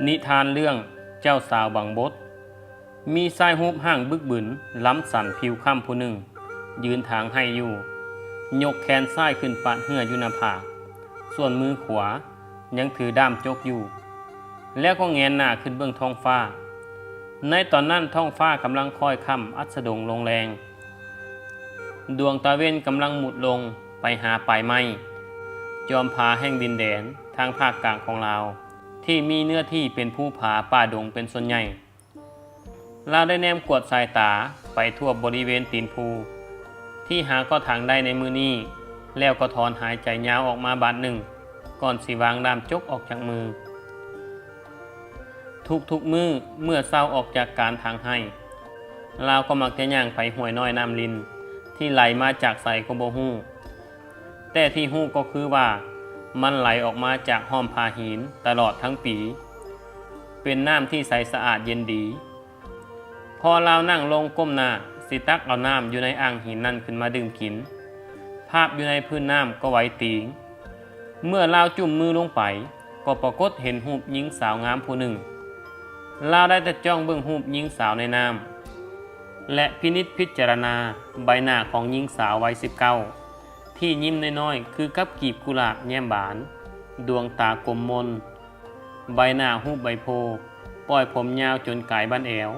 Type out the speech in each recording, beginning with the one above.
นิทานเรื่องเจ้าสาวบังบดมีชายรูปร่างบึกบึนล้ำสันผิวค่ำผู้หนึ่งยืนทางให้อยู่ยกแขนซ้ายขึ้นปาดเหืออยู่หน้าผากส่วนมือขวายังถือด้ามจกอยู่แล้วก็แงนหน้าขึ้นเบื้องท้องฟ้าในตอนนั้นท้องฟ้ากำลังค่อยค่ำอัสดงลงแรงดวงตะเวนกำลังหมุดลงไปหาปลายไม้จอมผาแห่งดินแดนทางภาคกลางของลาวที่มีเนื้อที่เป็นภูผาป่าดงเป็นส่วนใหญ่เราได้แนมกวดสายตาไปทั่วบริเวณตีนภูที่หาก็ทางได้ในมือนี้แล้วก็ถอนหายใจยาวออกมาบาดหนึ่งก่อนสิวางด้ามจกออกจากมือทุกมือเมื่อเศร้าออกจากการทางให้เราก็มักจะย่างไปห้วยน้อยน้ำลินที่ไหลมาจากใส่กโบหูแต่ที่หูก็คือว่ามันไหลออกมาจากห้อมผาหินตลอดทั้งปีเป็นน้ำที่ใสสะอาดเย็นดีพอเรานั่งลงก้มหน้าสิตักเอาน้ำอยู่ในอ่างหินนั่นขึ้นมาดื่มกินภาพอยู่ในพื้นน้ำก็ไหวติงเมื่อเราจุ่มมือลงไปก็ปรากฏเห็นรูปหญิงสาวงามผู้หนึ่งเราได้แต่จ้องเบิ่งรูปหญิงสาวในน้ำและพินิจพิจารณาใบหน้าของหญิงสาววัย19ที่ยิ้มน้อยๆคือกับกีบกุหลาบแย้มบานดวงตากลมมนใบหน้าหูใบโพปล่อยผมยาวจนกายบั้นแอว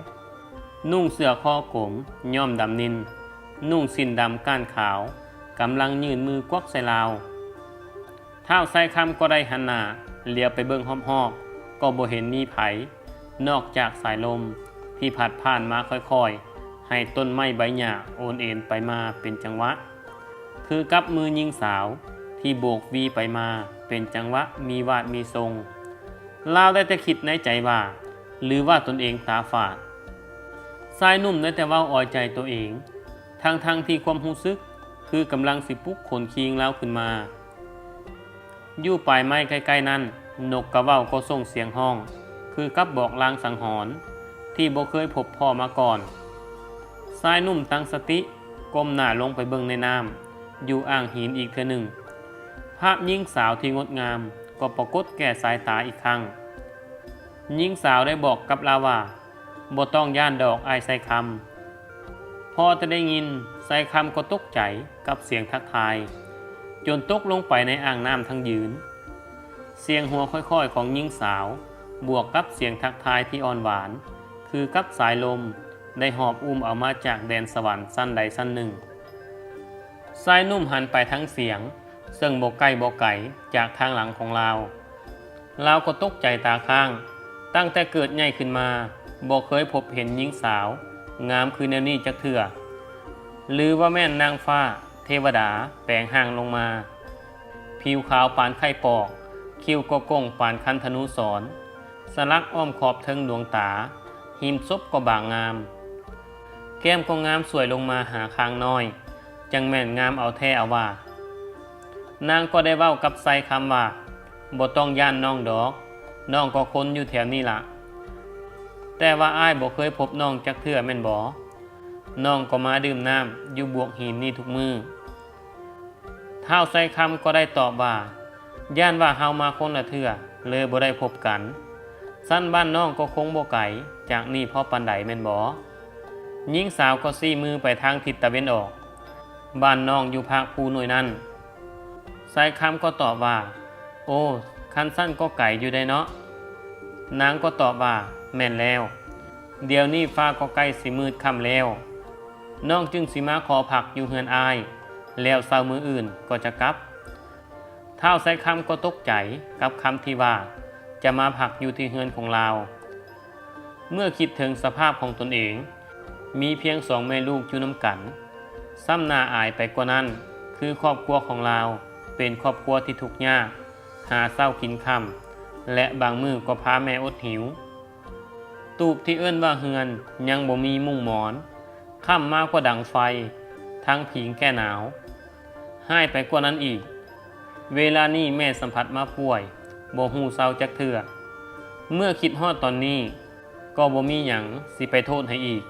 นุ่งเสื้อคอกลมย่อมดำนินนุ่งสิ้นดำก้านขาวกำลังยืนมือกวักใส่ลาวเท้าใส่คำก็ได้หันหน้าเลียวไปเบิ่งหอบๆก็บ่เห็นมีไผนอกจากสายลมที่พัดผ่านมาค่อยๆให้ต้นไม้ใบหญ้าโอนเอ็นไปมาเป็นจังหวะคือกับมือหญิงสาวที่โบกวีไปมาเป็นจังหวะมีวาดมีทรงลาวได้แต่คิดในใจว่าหรือว่าตนเองตาฝาดชายหนุ่มได้แต่ว่าอ่อยใจตัวเองทั้งที่ความรู้สึกคือกำลังสิปลุกขนคิงลาวขึ้นมาอยู่ปลายไม้ใกล้ๆนั้นนกกระเว้าก็ส่งเสียงห้องคือกับบอกลางสังหรณ์ที่บ่เคยพบพ่อมาก่อนชายหนุ่มตั้งสติก้มหน้าลงไปเบิ่งในน้ำอยู่อ่างหินอีกเทื่อหนึ่งภาพหญิงสาวที่งดงามก็ปรากฏแก่สายตาอีกครั้งหญิงสาวได้บอกกับลาว่าบ่ต้องย่านดอกอายใส่คำพอจะได้ยินใส่คำก็ตกใจกับเสียงทักทายจนตกลงไปในอ่างน้ำทั้งยืนเสียงหัวค่อยๆของหญิงสาวบวกกับเสียงทักทายที่อ่อนหวานคือกับสายลมได้หอบอุ้มเอามาจากแดนสวรรค์สั้นใดสั้นหนึ่งชายนุ่มหันไปทั้งเสียงซึ่งบ่ใกล้บ่ไกลจากทางหลังของเราก็ตกใจตาข้างตั้งแต่เกิดใหญ่ขึ้นมาบ่เคยพบเห็นหญิงสาวงามคือแนวนี้จักเทื่อหรือว่าแม่นนางฟ้าเทวดาแปลงห่างลงมาผิวขาวปานไข่ปอกคิ้วก็ก้งปานคันธนูสรสลักอ้อมขอบเทิงดวงตาหิมซบก็บางงามแก้มก็งามสวยลงมาหาคางน้อยจังแม่นงามเอาแท้เอาว่านางก็ได้เว้ากับไซคำว่าบ่ต้องย่านน้องดอกน้องก็คนอยู่แถวนี้ล่ะแต่ว่าอ้ายบ่เคยพบน้องจักเทื่อแม่นบ่น้องก็มาดื่มน้ำอยู่บวกหินนี่ทุกมื้อเท้าไซคำก็ได้ตอบว่าย่านว่าเฮามาคนละเทื่อเลยบ่ได้พบกันสั้นบ้านน้องก็คงบ่ไกลจากนี่พอปานใดแม่นบ่หญิงสาวก็ซี่มือไปทางทิศตะวันออกบ้านน้องอยู่ภาคภูหน่วยนั้นสายคำก็ตอบว่าโอ้คันสั้นก็ไก่อยู่ได้เนาะนางก็ตอบว่าแม่นแล้วเดี๋ยวนี้ฟ้าก็ใกล้สิมืดค่ำแล้วน้องจึงสิมาขอผักอยู่เฮือนอายแล้วเช้ามื้ออื่นก็จะกลับเท้าสายคำก็ตกใจกับคำที่ว่าจะมาผักอยู่ที่เฮือนของเราเมื่อคิดถึงสภาพของตนเองมีเพียง2แม่ลูกอยู่นำกันซ้ำหน้าอายไปกว่านั้นคือครอบครัวของเราเป็นครอบครัวที่ทุกข์ยากหาเช้ากินค่ำและบางมื้อก็พาแม่อดหิวตูบที่เอิ้นว่าเฮือนยังบ่มีมุ้งหมอนค่ำมากกว่าดังไฟทั้งผิงแก้หนาวให้ไปกว่านั้นอีกเวลานี้แม่สัมผัสมาป่วยบ่ฮู้เศร้าจักเทื่อเมื่อคิดฮอดตอนนี้ก็บ่มีหยังสิไปโทษให้อีก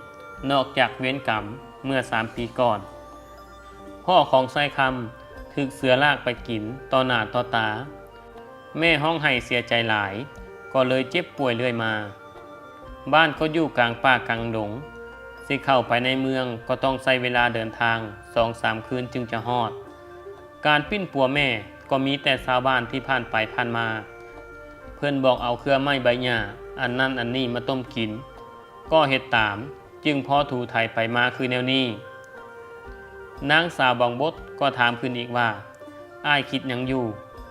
นอกจากเวรกรรมเมื่อ3 ปีก่อนพ่อของไซคำถึกเสือลากไปกินต่อหน้าต่อตาแม่ห้องไห้เสียใจหลาย ก็เลยเจ็บป่วยเรื่อยมา บ้านก็อยู่กลางป่ากลางดงสิเข้าไปในเมืองก็ต้องใช้เวลาเดินทาง 2-3 คืนจึงจะฮอดการปิ้นปัวแม่ก็มีแต่ชาวบ้านที่ผ่านไปผ่านมาเพื่อนบอกเอาเครือไม้ใบหญ้าอันนั้นอันนี้มาต้มกินก็เฮ็ดตามจึงพอถูไถไปมาคือแนวนี้นางสาวบองบดก็ถามขึ้นอีกว่าอ้ายคิดหยังอยู่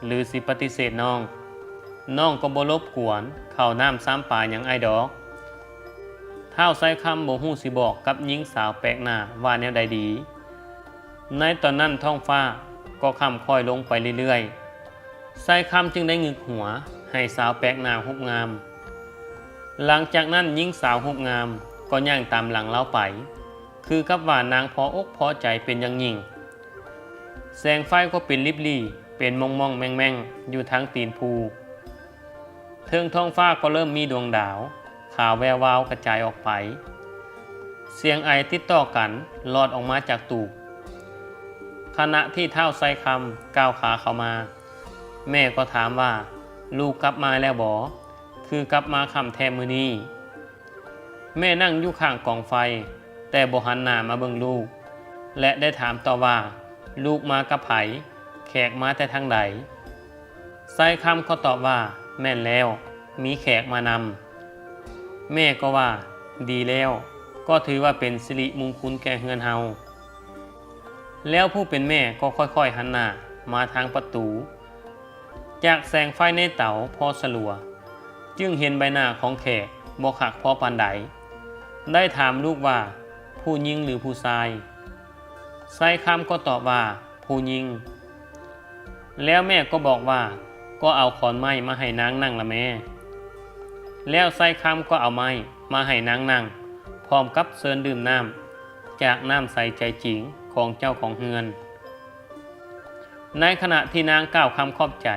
หรือสิปฏิเสธน้องก็บ่รบกวนเข้าน้ำซ้ำป่าหยังอ้ายดอกท้าวไซคำบ่ฮู้สิบอกกับหญิงสาวแปลกหน้าว่าแนวใดดีในตอนนั้นท้องฟ้าก็ค่ำค่อยลงไปเรื่อยๆไซคำจึงได้งึกหัวให้สาวแปลกหน้าหุบงามหลังจากนั้นหญิงสาวหุบงามก็ย่างตามหลังเล้าไปคือกับว่านางพออกพอใจเป็นอย่างยิ่งแสงไฟก็เป็นลิบลี่เป็นมองแม่งอยู่ทั้งตีนภูเทิงท้องฟ้าก็เริ่มมีดวงดาวขาวแวววาวกระจายออกไปเสียงไอติดต่อกันลอดออกมาจากตูบขณะที่เท้าไซคำก้าวขาเข้ามาแม่ก็ถามว่าลูกกลับมาแล้วบ่คือกลับมาค่ำแท้มื้อนี้แม่นั่งอยู่ข้างกองไฟแต่บ่หันหน้ามาเบิ่งลูกและได้ถามต่อว่าลูกมากับไผแขกมาแต่ทางใดไซคำก็ตอบว่าแม่นแล้วมีแขกมานำแม่ก็ว่าดีแล้วก็ถือว่าเป็นสิริมงคลแก่เฮือนเฮาแล้วผู้เป็นแม่ก็ค่อยๆหันหน้ามาทางประตูจากแสงไฟในเตาพอสลัวจึงเห็นใบหน้าของแขกบ่คักพอปานใดได้ถามลูกว่าผู้หญิงหรือผู้ชายไซคำก็ตอบว่าผู้หญิงแล้วแม่ก็บอกว่าก็เอาขอนไม้มาให้นางนั่งละแม่แล้วไซคำก็เอาไม้มาให้นางนั่งพร้อมกับเชิญดื่มน้ำจากน้ำใสใจจริงของเจ้าของเฮือนในขณะที่นางกล่าวคำขอบใจ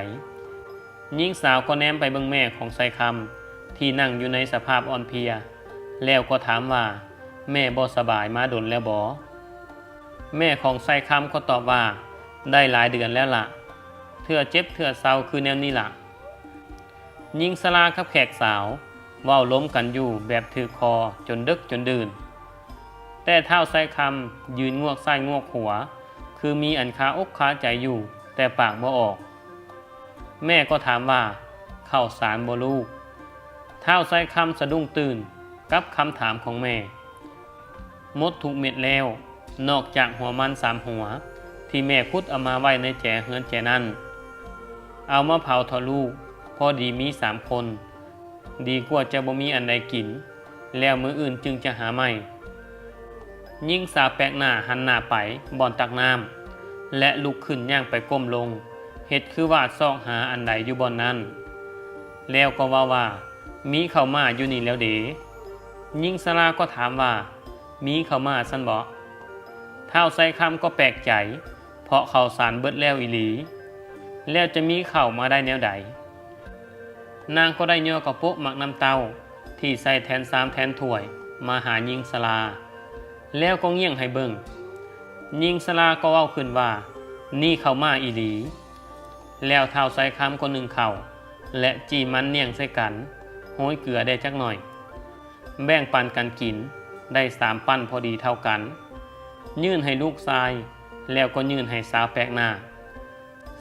หญิงสาวก็แนมไปเบิ่งแม่ของไซคำที่นั่งอยู่ในสภาพอ่อนเพลียแล้วก็ถามว่าแม่บ่สบายมาดนแล้วบ่แม่ของไซคำก็ตอบว่าได้หลายเดือนแล้วล่ะเทื่อเจ็บเทื่อเศร้าคือแนวนี้ล่ะหญิงสลากับแขกสาวเว้าล้มกันอยู่แบบถือคอจนดึกจนดื่นแต่เท้าไซคำยืนงวกซ้ายงวกหัวคือมีอันคาอกคาใจอยู่แต่ปากบ่ออกแม่ก็ถามว่าเข้าสารบ่ลูกเท้าไซคำสะดุ้งตื่นกับคำถามของแม่มดถูกเม็ดแล้วนอกจากหัวมัน3 หัวที่แม่คุดเอามาไว้ในแจเฮือนแจนั้นเอามาเผาทอลูกพอดีมี3 คนดีกว่าจะบ่มีอันใดกินแล้วมื้ออื่นจึงจะหาใหม่ยิ่งสาวแปลกหน้าหันหน้าไปบ่อนตักน้ำและลุกขึ้นย่างไปก้มลงเฮ็ดคือว่าซอกหาอันใดอยู่บ่อนนั้นแล้วก็ว่ามีเข้ามาอยู่นี่แล้วเด๋ยิ่งสลาก็ถามว่ามีเข้ามาซั่นบ่เท้าไซคำก็แปลกใจเพราะข้าวสารเบิดแล้วอีหลีแล้วจะมีเข้ามาได้แนวใดนางก็ได้ย่อกระโปะหมักน้ำเต้าที่ใส่แทน3 แทนถ้วยมาหายิงสลาแล้วก็เงี่ยงให้เบิ่งยิงสลาก็เว้าขึ้นว่านี่เข้ามาอีหลีแล้วเท้าไซคำก็นึ่งข้าวและจีมันเนียงใส่กันโห้ยเกลือได้จักหน่อยแบ่งปันกันกินได้3 ปั้นพอดีเท่ากันยื่นให้ลูกชายแล้วก็ยื่นให้สาวแปลกหน้า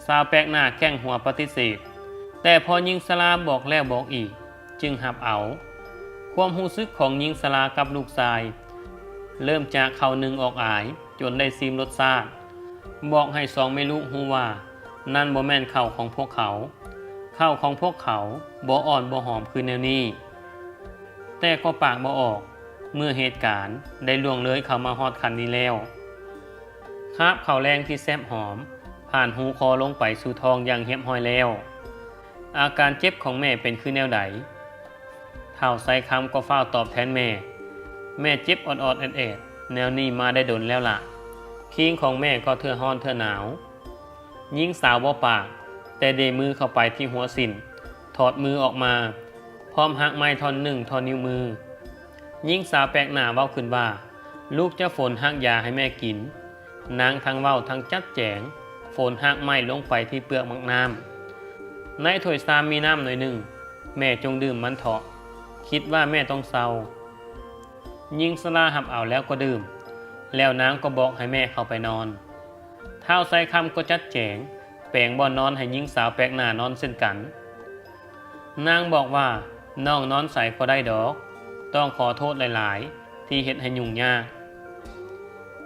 สาวแปลกหน้าแกล้งหัวปฏิเสธแต่พอหญิงสลาบอกแล้วบอกอีกจึงหับเอาความรู้สึกของหญิงสลากับลูกชายเริ่มจากเขาหนึ่งออกอายจนได้ซิมรสชาติบอกให้2 ไม่รู้ฮู้ว่านั่นบ่แม่นข้าวของพวกเขาข้าวของพวกเขาบ่อ่อนบ่หอมคือแนวนี้แต่ก็ปากบ่ออกเมื่อเหตุการณ์ได้ล่วงเลยเข้ามาฮอดคันนี้แล้วคาบข้าวแรงที่แซ่บหอมผ่านหูคอลงไปสู่ท้องอย่างเหียบห้อยแล้วอาการเจ็บของแม่เป็นคือแนวใดเท้าไซคำก็เฝ้าตอบแทนแม่เจ็บออดๆแอดๆแนวนี้มาได้ดนแล้วล่ะคิงของแม่ก็เทื่อฮ้อนเทื่อหนาวหญิงสาวบ่ปากแต่เดมือเข้าไปที่หัวสินถอดมือออกมาพร้อมหักไม้ท่อน1 ท่อนนิ้วมือหญิงสาวแปลกหน้าเว้าขึ้นว่าลูกจะฝนหักยาให้แม่กินนางทั้งเว้าทั้งจัดแจงฝนหักไม้ลงไปที่เปลือกมักน้ำในถ้วยซามมีน้ำหน่อยหนึ่ง แม่จงดื่มมันเถาะคิดว่าแม่ต้องเศร้าหญิงชราหับเอาแล้วก็ดื่มแล้วนางก็บอกให้แม่เข้าไปนอนท้าวไซคำก็จัดแจงแปลงบ่อนนอนให้หญิงสาวแปลกหน้านอนเช่นกันนางบอกว่าน้องนอนใส่ก็ได้ดอกต้องขอโทษหลายๆที่เฮ็ดให้ยุ่งยาก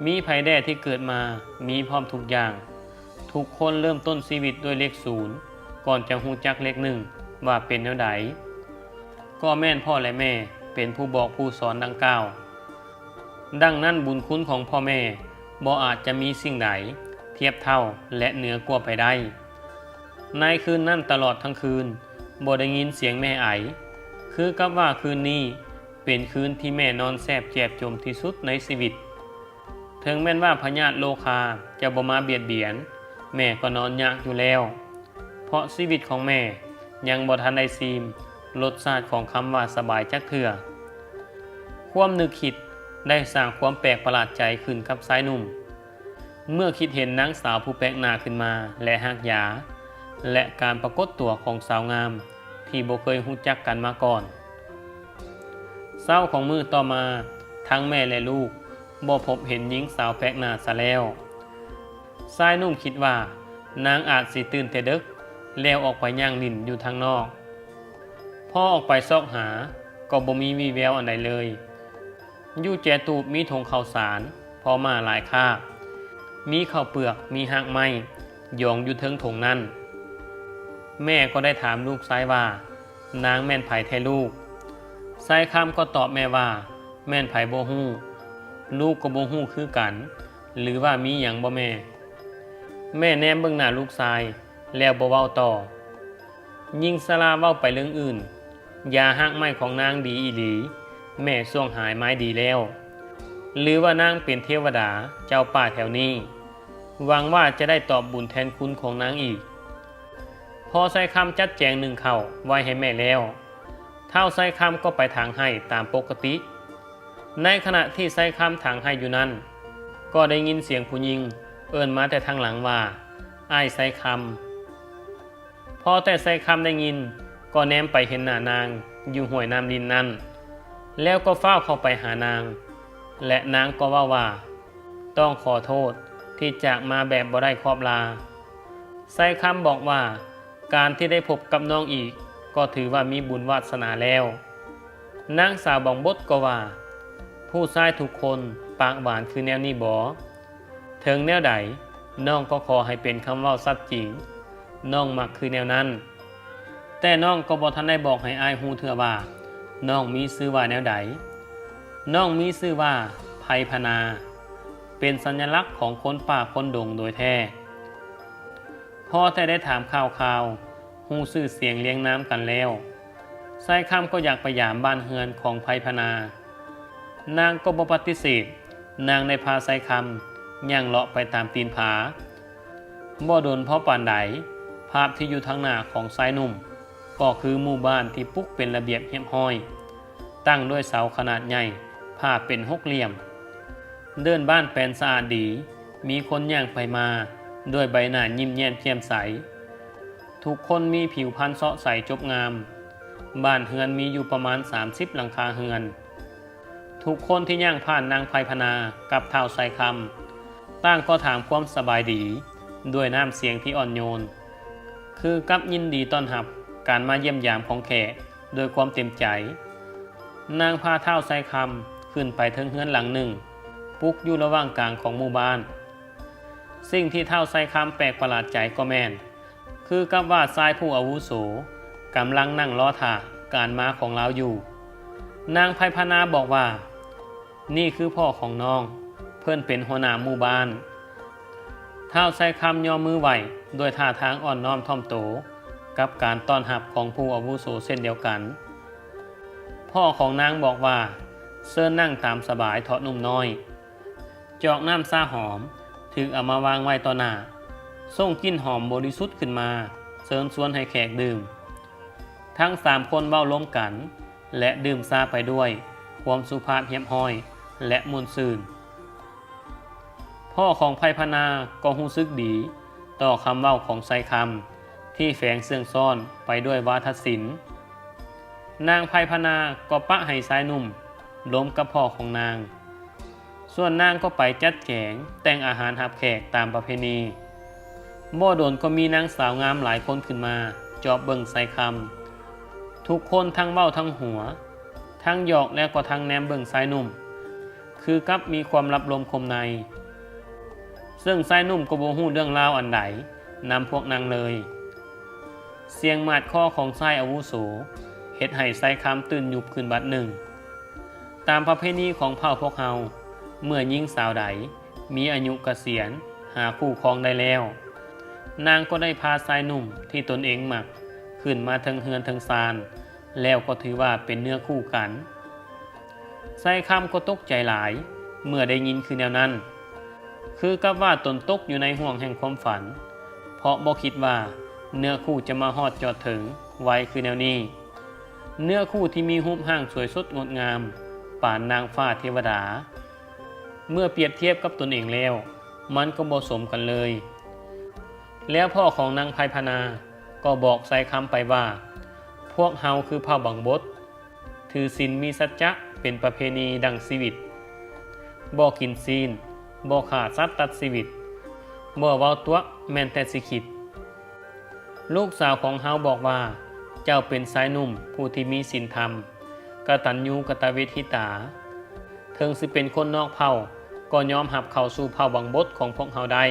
มีไผแด่ที่เกิดมามีพร้อมทุกอย่างทุกคนเริ่มต้นชีวิตด้วยเลขศูนย์ก่อนจะฮู้จักเลขหนึ่งว่าเป็นแนวใดก็แม่นพ่อและแม่เป็นผู้บอกผู้สอนดังกล่าวดังนั้นบุญคุณของพ่อแม่บ่อาจจะมีสิ่งใดเทียบเท่าและเหนือกว่าไปได้ในคืนนั้นตลอดทั้งคืนบ่ได้ยินเสียงแม่ไอคือกับว่าคืนนี้เป็นคืนที่แม่นอนแสบแจบจมที่สุดในชีวิตถึงแม้นว่าพญาติโลคาจะบ่มาเบียดเบียนแม่ก็นอนยากอยู่แล้วเพราะชีวิตของแม่ยังบ่ทันได้ซีมรสชาติของคำว่าสบายจักเทื่อความนึกคิดได้สร้างความแปลกประหลาดใจขึ้นกับชายหนุ่มเมื่อคิดเห็นนางสาวผู้แปลกหน้าขึ้นมาและหักหยาและการปรากฏตัวของสาวงามที่บ่เคยรู้จักกันมาก่อนเช้าของมื้อต่อมาทั้งแม่และลูกบ่พบเห็นหญิงสาวแปลกหน้าซะแล้วชายหนุ่มคิดว่านางอาจสิตื่นแต่ดึกแล้วออกไปย่างลิ้นอยู่ทางนอกพอออกไปซอกหาก็บ่มีวี่แววอันใดเลยอยู่แจตูบมีธงข้าวสารพอมาหลายคาบมีข้าวเปลือกมีหากไม้ยองอยู่เทิงถงนั้นแม่ก็ได้ถามลูกชายว่านางแม่นไผแท้ลูกชายคำก็ตอบแม่ว่าแม่นไผบ่ฮู้ลูกก็บ่ฮู้คือกันหรือว่ามีหยังบ่แม่แม่แนมเบิ่งหน้าลูกชายแล้วบ่เว้าต่อยิ่งสลาเว้าไปเรื่องอื่นยาหักไม้ของนางดีอีหลีแม่ส่วงหายไม้ดีแล้วหรือว่านางเป็นเทวดาเจ้าป่าแถวนี้หวังว่าจะได้ตอบบุญแทนคุณของนางอีกพอใส่คำจัดแจงหนึ่งเข่าไว้ให้แม่แล้วเท่าใส่คำก็ไปทางให้ตามปกติในขณะที่ใส่คำทางให้อยู่นั้นก็ได้ยินเสียงผู้หญิงเอิ้นมาแต่ทางหลังว่าอ้ายใส่คำพอแต่ใส่คำได้ยินก็แนมไปเห็นหน้านางอยู่ห้วยน้ำลินนั้นแล้วก็ฟ้าวเข้าไปหานางและนางก็ว่าต้องขอโทษที่จากมาแบบบ่ได้ครอบลาใส่คำบอกว่าการที่ได้พบกับน้องอีกก็ถือว่ามีบุญวาสนาแล้วนางสาวบองบดก็ว่าผู้ชายทุกคนปากหวานคือแนวนี้บ่ถึงแนวใดน้องก็ขอให้เป็นคำเว้าสัตย์จริงน้องมักคือแนวนั้นแต่น้องก็บ่ทันได้บอกให้อายฮู้เทื่อว่าน้องมีชื่อว่าแนวใดน้องมีชื่อว่าไพพนาเป็นสัญลักษณ์ของคนป่าคนดงโดยแท้พอแต่ได้ถามข่าวฮู้ชื่อเสียงเลี้ยงน้ำกันแล้วใส่คำก็อยากไปยามบ้านเฮือนของไพพนานางก็บ่ปฏิเสธนางได้พาใส่คำย่างเลาะไปตามตีนผาบ่โดนเพราะปานใดภาพที่อยู่ทางหน้าของชายหนุ่มก็คือหมู่บ้านที่ปุกเป็นระเบียบเรียบร้อยตั้งด้วยเสาขนาดใหญ่ภาพเป็นหกเหลี่ยมเดินบ้านแปลนสะอาดดีมีคนย่างไปมาด้วยใบหน้ายิ้มแย้มแจ่มใสทุกคนมีผิวพรรณเสาะใสจบงามบ้านเฮือนมีอยู่ประมาณ30หลังคาเฮือนทุกคนที่ย่างผ่านนางไพพนากับเท้าใส่คำต่างก็ถามความสบายดีด้วยน้ำเสียงที่อ่อนโยนคือกับยินดีต้อนรับการมาเยี่ยมยามของแขกโดยความเต็มใจนางพาเท้าใส่คำขึ้นไปถึงเฮือนหลังหนึ่งปุกอยู่ระหว่างกลางของหมู่บ้านสิ่งที่เท้าใส่คำแปลกประหลาดใจก็แม่นคือกับว่าชายผู้อาวุโสกำลังนั่งรอท่าการมาของเราอยู่นางไพพนาบอกว่านี่คือพ่อของน้องเพื่อนเป็นหัวหน้าหมู่บ้านเท้าใส่คำย่อมือไหวโดยท่าทางอ่อนน้อมถ่อมโตกับการต้อนรับของผู้อาวุโสเช่นเดียวกันพ่อของนางบอกว่าเชิญนั่งตามสบายเถาะนุ่มน้อยจอกน้ำซาหอมถึงเอามาวางไว้ต่อหน้าส่งกลิ่นหอมบริสุทธิ์ขึ้นมาเชิญชวนให้แขกดื่มทั้ง3คนเว้าล้มกันและดื่มซาไปด้วยความสุภาพเรียบร้อยและมวลซื่นพ่อของไพพนาก็รู้สึกดีต่อคำเว้าของไซคำที่แฝงเสื่องซ่อนไปด้วยวาทศิลป์ นางไพพนาก็ปะให้ชายหนุ่มล้มกับพ่อของนางส่วนนางก็ไปจัดแจงแต่งอาหารรับแขกตามประเพณีบ่โดนก็มีนางสาวงามหลายคนขึ้นมาจอบเบิ่งใส่คำทุกคนทั้งเว้าทั้งหัวทั้งหยอกและก็ทั้งแนมเบิ่งชายหนุ่มคือกับมีความลับลมคมในซึ่งชายหนุ่มก็บ่ฮู้เรื่องราวอันใดนำพวกนางเลยเสียงมาดคอของชายอาวุโสเฮ็ดให้ชายคำตื่นยุบขึ้นบัดหนึ่งตามประเพณีของเผ่าพวกเฮาเมื่อหญิงสาวใดมีอายุเกษียณหาคู่ครองได้แล้วนางก็ได้พาชายหนุ่มที่ตนเองมักขึ้นมาเทิงเฮือนเทิงซานแล้วก็ถือว่าเป็นเนื้อคู่กันชายคำก็ตกใจหลายเมื่อได้ยินคือแนวนั้นคือกับว่าตนตกอยู่ในห่วงแห่งความฝันเพราะบ่คิดว่าเนื้อคู่จะมาฮอดจอดถึงไว้คือแนวนี้เนื้อคู่ที่มีรูปร่างสวยสดงดงามป่านนางฟ้าเทวดาเมื่อเปรียบเทียบกับตนเองแล้วมันก็บ่สมกันเลยแล้วพ่อของนางไพพนาก็บอกใส่คำไปว่าพวกเฮาคือเผ่าบังบดถือศีลมีสัจจะเป็นประเพณีดังชีวิตบ่กินศีลบ่ฆ่าสัตว์ตัดชีวิตบ่เว้าตัวแม่นแต่สิคิดลูกสาวของเฮาบอกว่าเจ้าเป็นชายหนุ่มผู้ที่มีศีลธรรมกตัญญูกตเวทิตาถึงสิเป็นคนนอกเผ่าก็ยอมรับเข้าสู่เผ่าบังบดของพวกเฮาได้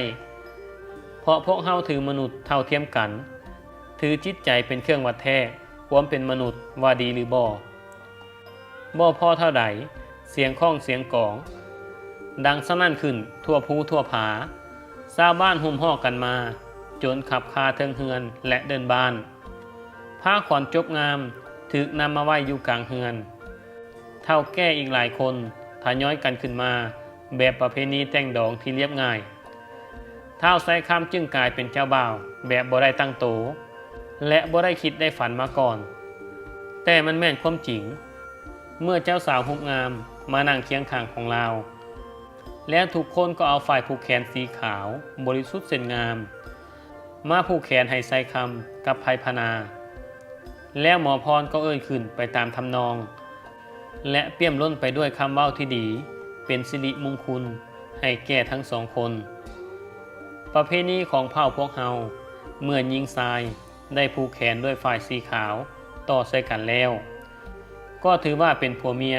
เพราะพวกเฮาถือมนุษย์เท่าเทียมกันถือจิตใจเป็นเครื่องวัดแท้ความเป็นมนุษย์ว่าดีหรือบ่พอเท่าใดเสียงข้องเสียงกองดังสนั่นขึ้นทั่วภูทั่วผาชาวบ้านหุ่มห่อกันมาจนขับคาเทิงเฮือนและเดินบ้านผ้าขวัญจบงามถูกนำมาไว้อยู่กลางเฮือนเท่าแก่อีกหลายคนทยอยกันขึ้นมาแบบประเพณีแต่งดองที่เรียบง่ายท้าวไซคำจึงกลายเป็นเจ้าบ่าวแบบบ่ได้ตั้งโตและบ่ได้คิดได้ฝันมาก่อนแต่มันแม่นความจริงเมื่อเจ้าสาวหุบงามมานั่งเคียงข้างของเราและทุกคนก็เอาฝ่ายผูกแขนสีขาวบริสุทธิ์เส้นงามมาผูกแขนให้ไซคำกับไพพนาแล้วหมอพรก็เอ่ยขึ้นไปตามทำนองและเปี่ยมล้นไปด้วยคำเว้าที่ดีเป็นสิริมงคลให้แก่ทั้งสองคนประเพณีของเผ่าพวกเฮาเมื่อหญิงชายได้ผูกแขนด้วยฝ่ายสีขาวต่อใส่กันแล้วก็ถือว่าเป็นผัวเมีย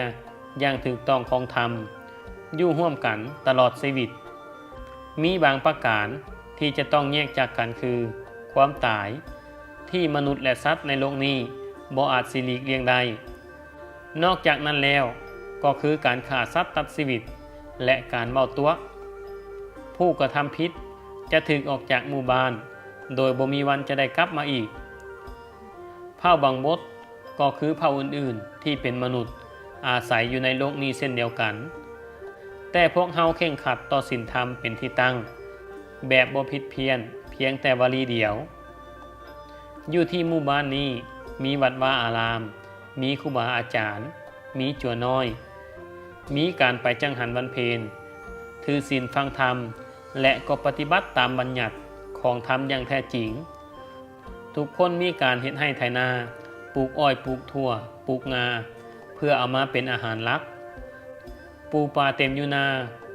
อย่างถูกต้องของธรรมอยู่ร่วมกันตลอดชีวิตมีบางประการที่จะต้องแยกจากกันคือความตายที่มนุษย์และสัตว์ในโลกนี้บ่อาจสิหลีกเลี่ยงได้นอกจากนั้นแล้วก็คือการฆ่าสัตว์ตัดชีวิตและการเว้าตัวผู้กระทำผิดจะถูกออกจากหมู่บ้านโดยบ่มีวันจะได้กลับมาอีกเผ่าบังบดก็คือเผ่าอื่นๆที่เป็นมนุษย์อาศัยอยู่ในโลกนี้เช่นเดียวกันแต่พวกเฮาเข่งขัดต่อศีลธรรมเป็นที่ตั้งแบบบ่ผิดเพี้ยนเพียงแต่วลีเดียวอยู่ที่หมู่บ้านนี้มีวัดวาอารามมีครูบาอาจารย์มีจั่วน้อยมีการไปจังหันวันเพลถือศีลฟังธรรมและก็ปฏิบัติตามบัญญัติของธรรมอย่างแท้จริงทุกคนมีการเฮ็ดให้ไถนาปลูกอ้อยปลูกถั่วปลูกงาเพื่อเอามาเป็นอาหารหลักปูปลาเต็มอยู่นา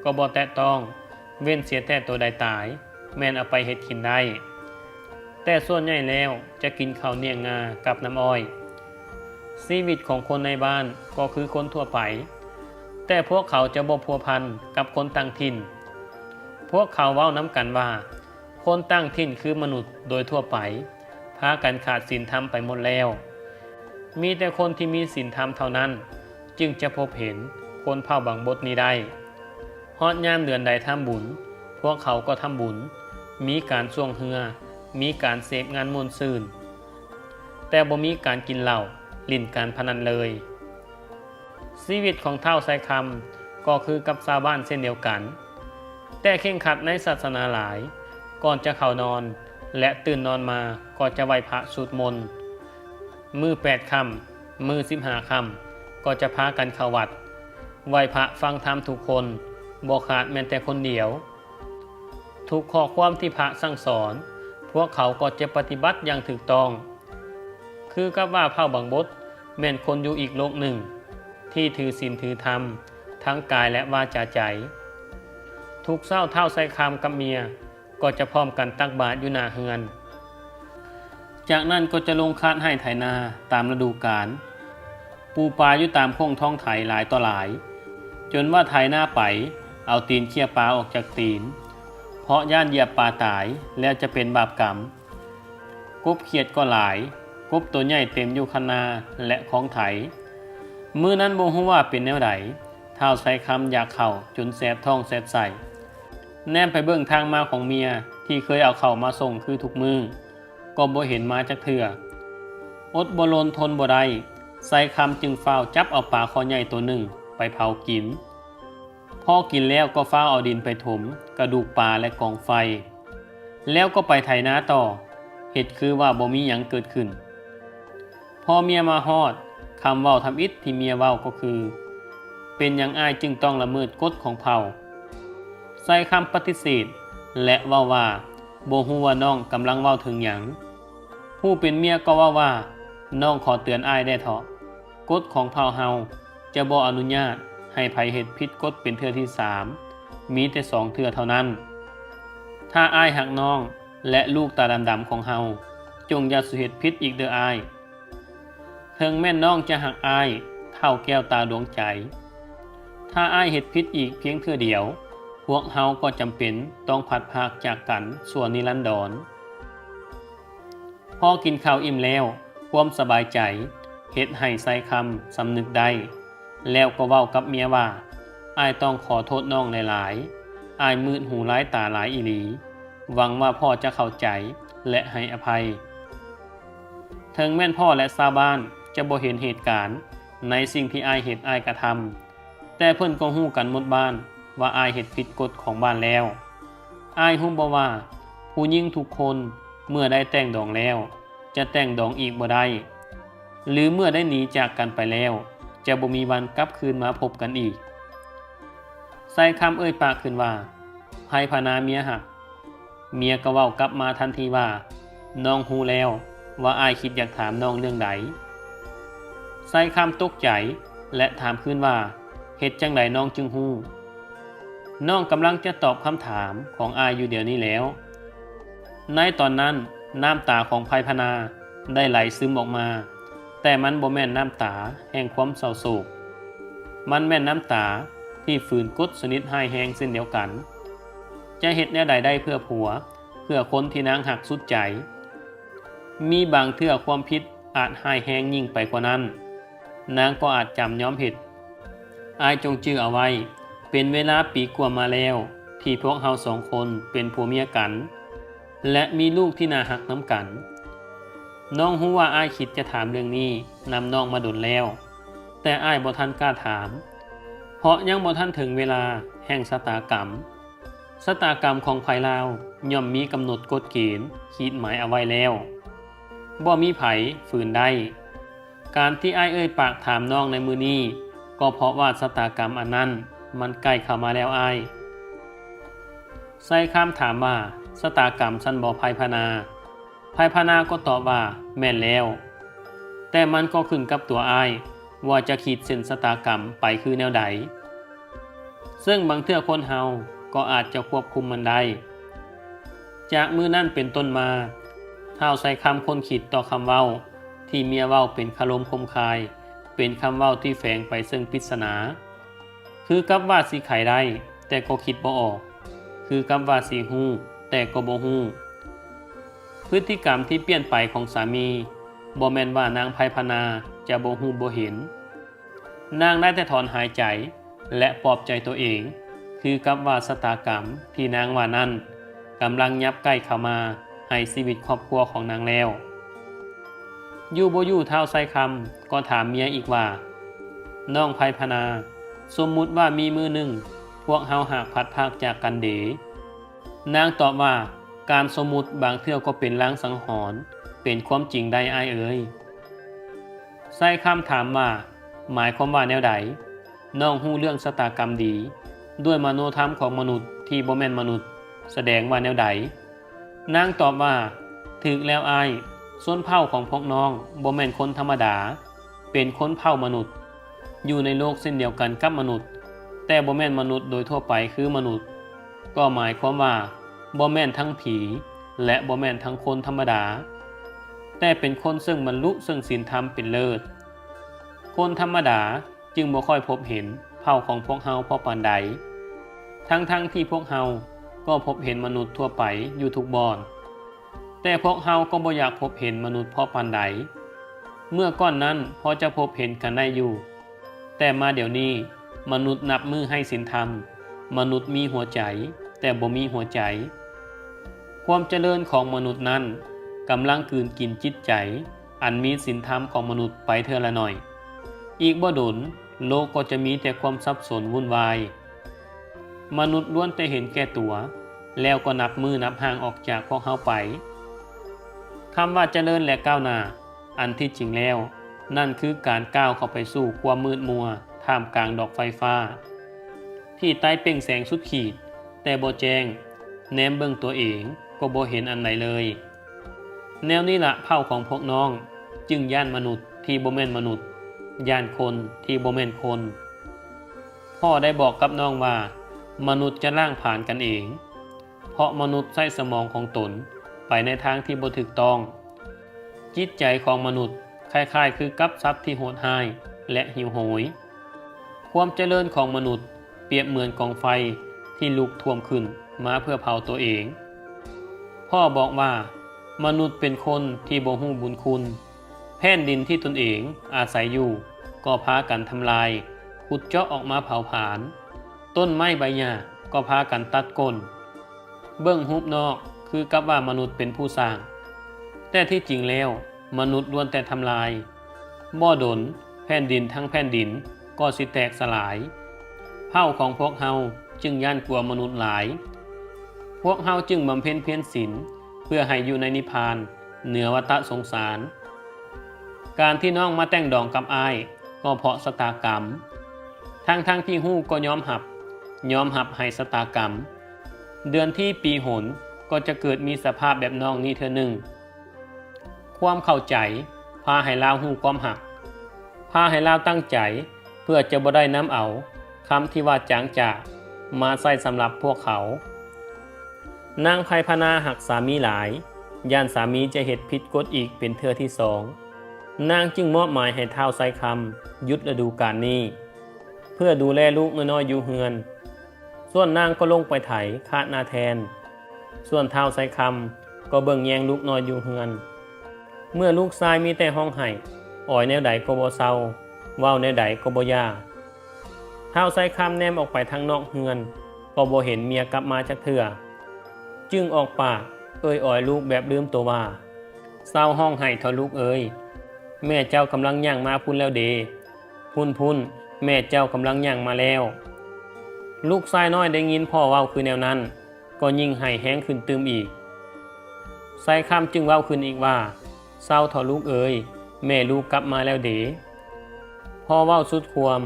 ก็บ่แตะต้องเว้นเสียแต่ตัวใดตายแม่นเอาไปเฮ็ดกินได้แต่ส่วนใหญ่แล้วจะกินข้าวเหนียงงากับน้ำอ้อยชีวิตของคนในบ้านก็คือคนทั่วไปแต่พวกเขาจะบ่พัวพันกับคนต่างถิ่นพวกเขาเว้าน้ำกันว่าคนต่างถิ่นคือมนุษย์โดยทั่วไปพากันขาดศีลธรรมไปหมดแล้วมีแต่คนที่มีศีลธรรมเท่านั้นจึงจะพบเห็นคนเผ่าบังบดนี้ได้ฮอดยามเดือนใดทำบุญพวกเขาก็ทำบุญมีการส่วงเฮือมีการเสพงานมวลซื่นแต่บ่มีการกินเหล้าลิ่นการพนันเลยชีวิตของเฒ่าไซคำก็คือกับชาวบ้านเช่นเดียวกันแต่เคร่งครัดในศาสนาหลายก่อนจะเข้านอนและตื่นนอนมาก็จะไหว้พระสวดมนต์มื้อ8ค่ำมื้อ15ค่ำก็จะพากันเข้าวัดไหว้พระฟังธรรมทุกคนบ่ขาดแม้แต่คนเดียวทุกข้อความที่พระสั่งสอนพวกเขาก็จะปฏิบัติอย่างถูกต้องคือกับว่าเผ่าบังบด แม่นคนอยู่อีกโลกหนึ่งที่ถือศีลถือธรรมทั้งกายและวาจาใจทุกเศร้าเท่าใส่คำกับเมียก็จะพร้อมกันตักบาตรอยู่หน้าเฮือนจากนั้นก็จะลงคาดให้ไถนาตามฤดูกาลปูปลาอยู่ตามโค้งท้องไถหลายต่อหลายจนว่าไถหน้าไปเอาตีนเขี่ยปลาออกจากตีนเพราะย่านเหยียบปลาตายแล้วจะเป็นบาปกรรมกบเขียดก็หลายกบตัวใหญ่เต็มอยู่คันนาและของไถมื้อนั้นบ่ฮู้ว่าเป็นแนวใดเท้าใส่คำอยากเข้าจนแสบท้องแสบใส่แนมไปเบิ่งทางมาของเมียที่เคยเอาเข้ามาส่งคือทุกมือก็บ่เห็นมาจักเทื่ออดบ่ลนทนบ่ได้ใส่คำจึงฟ้าวจับเอาปลาคอใหญ่ตัวหนึ่งไปเผากินพอกินแล้วก็ฟ้าวเอาดินไปถมกระดูกปลาและกองไฟแล้วก็ไปไถนาต่อเฮ็ดคือว่าบ่มีหยังเกิดขึ้นพอเมียมาฮอดคำเว้าทำอิฐที่เมียเว้าก็คือเป็นหยังอ้ายจึงต้องละเมิดกฎของเผ่าใส่คำปฏิเสธและเว้าว่าบ่ฮู้ว่าน้องกำลังเว้าถึงหยังผู้เป็นเมียก็ว่าน้องขอเตือนอ้ายได้เถาะกฎของเผ่าเฮาจะบ่อนุญาตให้ไผเฮ็ดผิดกฎเป็นเทื่อที่3มีแต่2เทื่อเท่านั้นถ้าอ้ายหักน้องและลูกตาดำๆของเฮาจงอย่าสุเฮ็ดผิดอีกเด้ออ้ายถึงแม่นน้องจะหักอ้ายเท่าแก้วตาดวงใจถ้าอ้ายเฮ็ดผิดอีกเพียงเทื่อเดียวพวกเฮาก็จำเป็นต้องพัดพากจากกันส่วนนิรันดรพอกินข้าวอิ่มแล้วความสบายใจเฮ็ดให้ใส่คำสำนึกได้แล้วก็เว้ากับเมียว่าอ้ายต้องขอโทษน้องหลายๆอ้ายมืดหูร้ายตาหลายอีหลีหวังว่าพ่อจะเข้าใจและให้อภัยถึงแม่นพ่อและชาวบ้านจะบ่เห็นเหตุการณ์ในสิ่งที่อ้ายเฮ็ดอ้ายกระทำแต่เพิ่นก็ฮู้กันหมดบ้านว่าอ้ายเฮ็ดผิดกฎของบ้านแล้วอ้ายฮู้บ่ว่าผู้หญิงทุกคนเมื่อได้แต่งดองแล้วจะแต่งดองอีกบ่ได้หรือเมื่อได้หนีจากกันไปแล้วจะบ่มีวันกลับคืนมาพบกันอีกใส่คำเอ่ยปากขึ้นว่าไผพานาเมียหักเมียก็เว้ากลับมาทันทีว่าน้องฮู้แล้วว่าอ้ายคิดอยากถามน้องเรื่องใดใส่คำตกใจและถามขึ้นว่าเฮ็ดจังไดน้องจึงฮู้น้องกำลังจะตอบคำถามของอ้ายอยู่เดี๋ยวนี้แล้วในตอนนั้นน้ำตาของไพพนาได้ไหลซึมออกมาแต่มันบ่แม่นน้ำตาแห่งความเศร้าโศกมันแม่นน้ำตาที่ฝืนกดสนิทหายแหงเช่นเดียวกันจะเฮ็ดแนวใดได้เพื่อผัวเพื่อคนที่นางหักสุดใจมีบางเทื่อความผิดอาจหายแหงยิ่งไปกว่านั้นนางก็อาจจำยอมผิดอ้ายจงจื้อเอาไว้เป็นเวลาปีกว่ามาแล้วที่พวกเฮา2คนเป็นผัวเมียกันและมีลูกที่น่าหักน้ำกันน้องฮู้ว่าอ้ายคิดจะถามเรื่องนี้นำน้องมาดลแล้วแต่อ้ายบ่ทันกล้าถามเพราะยังบ่ทันถึงเวลาแห่งชะตากรรมของไผลาวย่อมมีกำหนดกฎเกณฑ์ขีดหมายเอาไว้แล้วบ่มีไผฝืนได้การที่อ้ายเอ่ยปากถามน้องในมื้อนี้ก็เพราะว่าชะตากรรมอันนั้นมันใกล้เข้ามาแล้วอ้ายใส่คำถามว่าชะตากรรมซั่นบ่ไผพนาก็ตอบว่าแม่นแล้วแต่มันก็ขึ้นกับตัวอ้ายว่าจะขีดเส้นชะตากรรมไปคือแนวใดซึ่งบางเทื่อคนเฮาก็อาจจะควบคุมมันได้จากมื้อนั้นเป็นต้นมาเท้าใส่คำคนคิดต่อคำเว้าที่เมียเว้าเป็นคารมคมคายเป็นคำเว้าที่แฝงไปซึ่งปริศนาคือกับว่าสิไขได้แต่ก็คิดบ่ออกคือกับว่าสิฮู้แต่ก็บ่ฮู้พฤติกรรมที่เปลี่ยนไปของสามีบ่แม่นว่านางไพพนาจะบ่ฮู้บ่เห็นนางได้แต่ถอนหายใจและปลอบใจตัวเองคือกับว่าชะตากรรมที่นางว่านั้นกำลังยับใกล้เข้ามาให้ชีวิตครอบครัวของนางแล้วอยู่บ่อยู่เท้าใส่คำก็ถามเมียอีกว่าน้องไพพนาสมมุติว่ามีมื้อหนึ่งพวกเฮาหากพัดพรากจากกันเด๋นางตอบว่าการสมมุติบางเทื่อก็เป็นลางสังหรณ์เป็นความจริงได้อ้ายเอ๋ยใส่คำถามว่าหมายความว่าแนวใดน้องฮู้เรื่องชะตากรรมดีด้วยมโนธรรมของมนุษย์ที่บ่แม่นมนุษย์แสดงว่าแนวใดนางตอบว่าถึกแล้วอ้ายส่วนเผ่าของพวกน้องบ่แม่นคนธรรมดา เป็นคนเผ่ามนุษย์อยู่ในโลกเส้นเดียวกันกับมนุษย์แต่บ่แม่นมนุษย์โดยทั่วไปคือมนุษย์ก็หมายความว่าบ่แม่นทั้งผีและบ่แม่นทั้งคนธรรมดาแต่เป็นคนซึ่งบรรลุซึ่งศีลธรรมเป็นเลิศคนธรรมดาจึงบ่ค่อยพบเห็นเผ่าของพวกเฮาพอปานใดทั้งที่พวกเฮาก็พบเห็นมนุษย์ทั่วไปอยู่ทุกบ่อนแต่พวกเฮาก็บ่อยากพบเห็นมนุษย์พอปานใดเมื่อก่อนนั้นพอจะพบเห็นกันได้อยู่แต่มาเดี๋ยวนี้มนุษย์นับมือให้ศีลธรรมมนุษย์มีหัวใจแต่บ่มีหัวใจความเจริญของมนุษย์นั้นกำลังกลืนกินจิตใจอันมีศีลธรรมของมนุษย์ไปเทื่อละหน่อยอีกบ่ดนโลกก็จะมีแต่ความสับสนวุ่นวายมนุษย์ล้วนแต่เห็นแก่ตัวแล้วก็นับมือนับห่างออกจากพวกเฮาไปคำว่าเจริญและก้าวหน้าอันที่จริงแล้วนั่นคือการก้าวเข้าไปสู่ความมืดมัวท่ามกลางดอกไฟฟ้าที่ใต้เปล่งแสงสุดขีดแต่บ่แจ้งแนมเบิ่งตัวเองก็บ่เห็นอันไหนเลยแนวนี้ละเผ่าของพวกน้องจึงย่านมนุษย์ที่บ่แม่นมนุษย์ย่านคนที่บ่แม่นคนพ่อได้บอกกับน้องว่ามนุษย์จะล่างผ่านกันเองเพราะมนุษย์ใช้สมองของตนไปในทางที่บ่ถูกต้องจิตใจของมนุษย์คล้ายๆคือกับทรัพย์ที่โหดร้ายและหิวโหยความเจริญของมนุษย์เปรียบเหมือนกองไฟที่ลุกท่วมขึ้นมาเพื่อเผาตัวเองพ่อบอกว่ามนุษย์เป็นคนที่บ่ฮู้บุญคุณแผ่นดินที่ตนเองอาศัยอยู่ก็พากันทำลายขุดเจาะออกมาเผาผลาญต้นไม้ใบหญ้าก็พากันตัดก้นเบื้องรูปนอกคือกับว่ามนุษย์เป็นผู้สร้างแต่ที่จริงแล้วมนุษย์ล้วนแต่ทำลายบ่ดนแผ่นดินทั้งแผ่นดินก็สิแตกสลายเผ่าของพวกเฮาจึงย่านกลัวมนุษย์หลายพวกเฮาจึงบำเพ็ญเพียรศีลเพื่อให้อยู่ในนิพพานเหนือวัฏสงสารการที่น้องมาแต่งดองกับอ้ายก็เพราะชะตากรรมทั้งที่ฮู้ก็ยอมรับให้ชะตากรรมเดือนที่ปีหนก็จะเกิดมีสภาพแบบน้องนี้เทื่อหนึ่งความเข้าใจพาให้ลาวฮู้ความหักพาให้ลาวตั้งใจเพื่อจะบ่ได้น้ำเอาคำที่ว่าจางจากมาใส่สำหรับพวกเขานางไพพนาหักสามีหลายย่านสามีจะเฮ็ดผิดกฎอีกเป็นเทื่อที่สองนางจึงมอบหมายให้ท้าวไซคำหยุดฤดูกาลนี้เพื่อดูแลลูกน้อยๆอยู่เฮือนส่วนนางก็ลงไปไถคาดนาแทนส่วนท้าวไซคำก็เบิ่งแยงลูกน้อยอยู่เฮือนเมื่อลูกชายมีแต่ห้องไห้อ้อยแนวใดก็บ่เศร้าเว้าแนวใดก็บ่ยาท้าวไซคำแนมออกไปทางนอกเฮือนก็บ่เห็นเมียกลับมาจักเทื่อจึงออกปากเอ่ยอ้อยลูกแบบลืมตัวว่าเศร้าห้องไห้เถอะลูกเอ้ยแม่เจ้ากำลังย่างมาพุ่นแล้วเดพุ่นแม่เจ้ากำลังย่างมาแล้วลูกชายน้อยได้ยินพ่อเว้าคือแนวนั้นก็ยิ่งไห้แห้งขึ้นตืมอีกไซคำจึงเว้าขึ้นอีกว่าเศร้าเถอะลูกเอ้ยแม่ลูกกลับมาแล้วเดพ่อเว้าสุดความ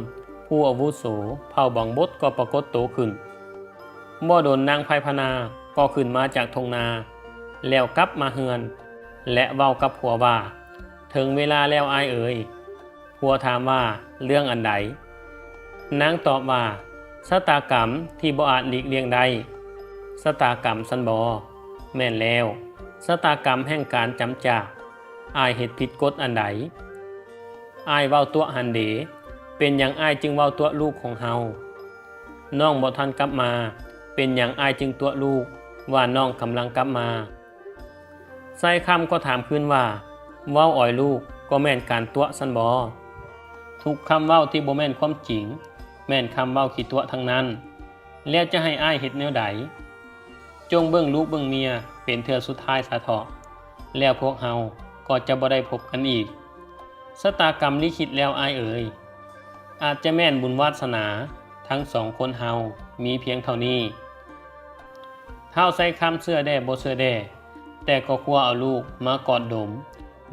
ผู้อาวุโสเผ่าบังบดก็ปรากฏโตขึ้นบ่โดนนางไพพนาก็ขึ้นมาจากทงนาแล้วกลับมาเฮือนและเว้ากับผัวว่าถึงเวลาแล้วอ้ายเอ๋ยผัวถามว่าเรื่องอันใดนางตอบว่าชะตากรรมที่บ่อาจหลีกเลี่ยงได้ชะตากรรมซันบ่แม่นแล้วชะตากรรมแห่งการจำจากอ้ายเฮ็ดผิดกฎอันใดอ้ายเว้าตัวหันเดเป็นหยังอ้ายจึงเว้าตัวลูกของเฮาน้องบ่ทันกลับมาเป็นหยังอ้ายจึงตัวลูกว่าน้องกำลังกลับมาไซคำก็ถามขึ้นว่าเว้าอ้อยลูกก็แม่นการตัวซันบ่ทุกคำเว้าที่บ่แม่นความจริงแม่นคำเว้าขี้ตัวทั้งนั้นแล้วจะให้อ้ายเฮ็ดแนวใดจงเบิ่งลูกเบิ่งเมียเป็นเทื่อสุดท้ายซะเถาะแล้วพวกเฮาก็จะบ่ได้พบกันอีกชะตากรรมลิขิตแล้วอ้ายเอ๋ยอาจจะแม่นบุญวาสนาทั้งสองคนเฮามีเพียงเท่านี้ท้าวไซคำเสื้อแด่บ่เสื้อแด่แต่ก็คว้าเอาลูกมากอดดม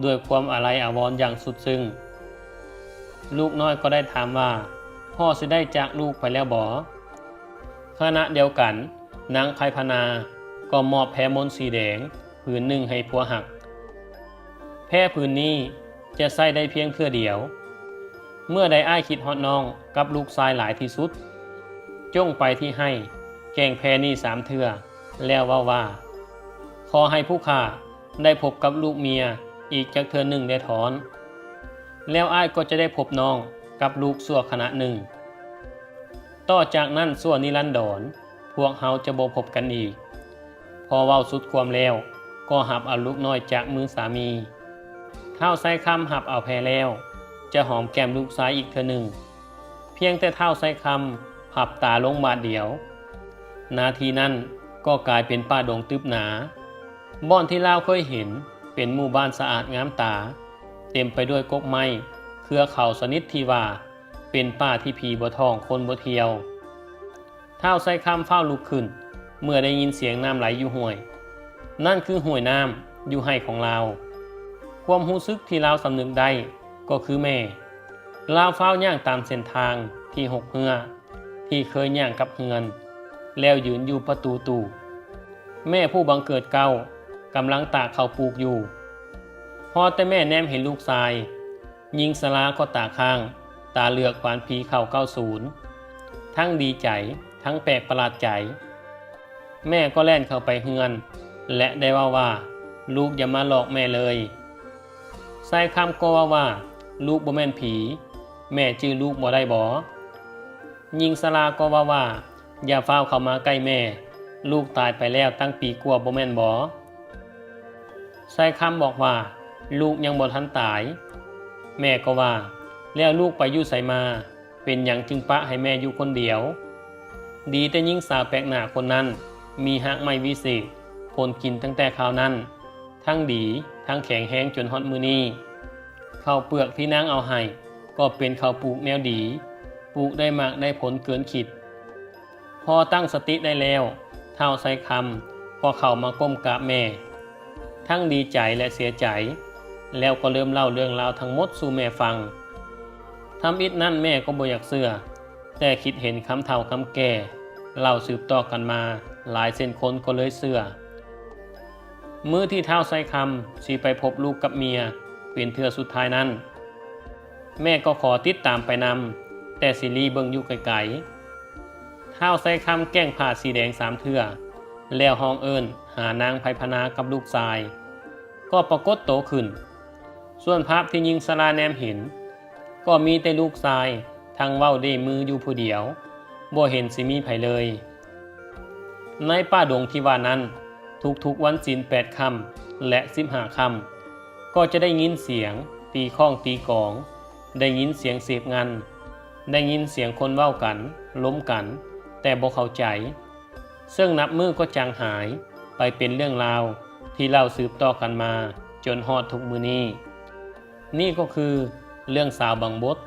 ด้วยความอาลัยอาวรณ์อย่างสุดซึ้งลูกน้อยก็ได้ถามว่าพ่อสิได้จากลูกไปแล้วบ่ขณะเดียวกันนางไพพนาก็มอบแพรมนสีแดงผืนหนึ่งให้ผัวหักแพรผืนนี้จะใส่ได้เพียงเทื่อเดียว เมื่อใดอ้ายคิดฮอดน้องกับลูกชายหลายที่สุดจงไปที่ให้แกงแพนี่3 เทื่อแล้วว่าขอให้ผู้ข้าได้พบกับลูกเมียอีกจักเทื่อหนึ่งได้ถอนแล้วอ้ายก็จะได้พบน้องกับลูกชั่วขณะหนึ่งต่อจากนั้นชั่วนิรันดรพวกเฮาจะบ่พบกันอีกพอเว้าสุดความแล้วก็หับเอาลูกน้อยจากมือสามีเท้าไส้คำหับเอาแพแล้วจะหอมแก้มลูกซ้ายอีกเทื่อหนึ่งเพียงแต่เท้าไส้คำหับตาลงบาดเดียวนาทีนั้นก็กลายเป็นป่าดงตึบหนาบ่อนที่ลาวเคยเห็นเป็นหมู่บ้านสะอาดงามตาเต็มไปด้วยกกไม้เครือเขาสนิทที่ว่าเป็นป่าที่ผีบ่ท่องคนบ่เที่ยวเท้าไส้คำเฝ้าลุกขึ้นเมื่อได้ยินเสียงน้ำไหลอยู่ห้วยนั่นคือห้วยน้ำอยู่ให้ของลาวความรู้สึกที่ลาวสำนึกได้ก็คือแม่ลาวเฝ้าย่างตามเส้นทางที่หกเหือที่เคยย่างกับเฮือนแล้วยืนอยู่ประตูตู้แม่ผู้บังเกิดเก่ากำลังตากข้าวปลูกอยู่พอแต่แม่แนมเห็นลูกชายยิงสลาก็ตาข้างตาเลือกปานผีเข้า90ทั้งดีใจทั้งแปลกประหลาดใจแม่ก็แล่นเข้าไปเฮือนและได้ว่าลูกอย่ามาหลอกแม่เลยใส่คำก็ว่าลูกบ่แม่นผีแม่จื้อลูกบ่ได้บ่ยิงสลาก็ว่าอย่าเฝ้าเข้ามาใกล้แม่ลูกตายไปแล้วตั้งปีกว่าบ่แม่นบ่ใส่คำบอกว่าลูกยังบ่ทันตายแม่ก็ว่าแล้วลูกไปอยู่ไสมาเป็นหยังจึงปะให้แม่อยู่คนเดียวดีแต่หญิงสาวแปลกหน้าคนนั้นมีหักไม้วิเศษคนกินตั้งแต่คราวนั้นทั้งดีทั้งแข็งแห้งจนฮอดมื้อนี้ข้าวเปลือกที่นางเอาให้ก็เป็นข้าวปลูกแนวดีปลูกได้มากได้ผลเกินคิดพอตั้งสติได้แล้วเท้าใส่คำก็เข้ามาก้มกราบแม่ทั้งดีใจและเสียใจแล้วก็เริ่มเล่าเรื่องราวทั้งหมดสู่แม่ฟังทำอิฐนั่นแม่ก็บ่อยากเชื่อแต่คิดเห็นคำเฒ่าคำแก่เล่าสืบต่อกันมาหลายเส้นคนก็เลยเชื่อมื้อที่เท้าใส่คำสิไปพบลูกกับเมียเป็นเทื่อสุดท้ายนั้นแม่ก็ขอติดตามไปนำแต่สิรีเบิ่งอยู่ไกลๆเท้าใส่คำแกล้งผ้าสีแดง3 เทื่อแล้วห้องเอิ้นหานางไพพนากับลูกชายก็ปรากฏโตขึ้นส่วนภาพที่ยิงสลาแนมเห็นก็มีแต่ลูกชายทั้งเว้าได้มืออยู่ผู้เดียวบ่เห็นสิมีไผเลยในป่าดงที่ว่านั้นทุกๆวันศีล8 ค่ำและ15 ค่ำก็จะได้ยินเสียงตีข้องตีกองได้ยินเสียงเสพงันได้ยินเสียงคนเว้ากันล้มกันแต่บ่เข้าใจซึ่งนับมือก็จางหายไปเป็นเรื่องราวที่เล่าสืบต่อกันมาจนฮอดทุกมื้อนี้นี่ก็คือเรื่องสาวบางบด